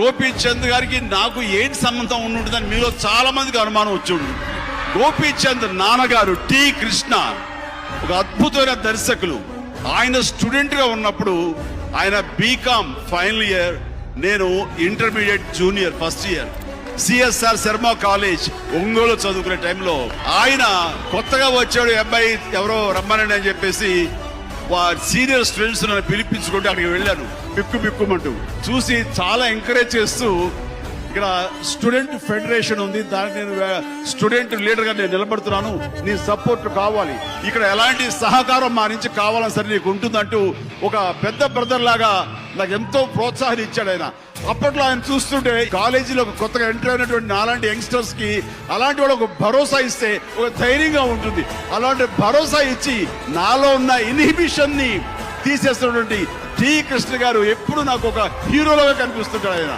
గోపీచంద్ గారికి నాకు ఏంటి సంబంధం ఉంటుందని మీలో చాలా మందికి అనుమానం వచ్చి ఉంటుంది. గోపీచంద్ నాన్నగారు టి కృష్ణ ఒక అద్భుతమైన దర్శకులు. ఆయన స్టూడెంట్ గా ఉన్నప్పుడు ఆయన బీకామ్ ఫైనల్ ఇయర్, నేను intermediate junior first year. CSR Sharma college Ongole చదువుకునే టైంలో ఆయన కొత్తగా వచ్చాడు అబ్బాయి ఎవరో రమ్మనండి అని చెప్పేసి సీనియర్ స్టూడెంట్స్ నన్ను పిలిపించుకుంటే అక్కడికి వెళ్ళాను. బిక్కుమంటూ చూసి చాలా ఎంకరేజ్ చేస్తూ, ఇక్కడ స్టూడెంట్ ఫెడరేషన్ ఉంది, దానికి నేను స్టూడెంట్ లీడర్ గా నేను నిలబడుతున్నాను, నీ సపోర్ట్ కావాలి, ఇక్కడ ఎలాంటి సహకారం మా నుంచి కావాలని సరే నీకు ఉంటుందంటూ ఒక పెద్ద బ్రదర్ లాగా నాకు ఎంతో ప్రోత్సాహం ఇచ్చాడు ఆయన. అప్పట్లో ఆయన చూస్తుంటే కాలేజీలో కొత్తగా ఎంటర్ అయినటువంటి నాలాంటి యంగ్స్టర్స్ కి అలాంటి వాళ్ళు ఒక భరోసా ఇస్తే ఒక ధైర్యంగా ఉంటుంది. అలాంటి భరోసా ఇచ్చి నాలో ఉన్న ఇన్హిబిషన్ ని తీసేస్తున్నటువంటి టి కృష్ణ గారు ఎప్పుడు నాకు ఒక హీరోలాగా కనిపిస్తుంటాడు ఆయన.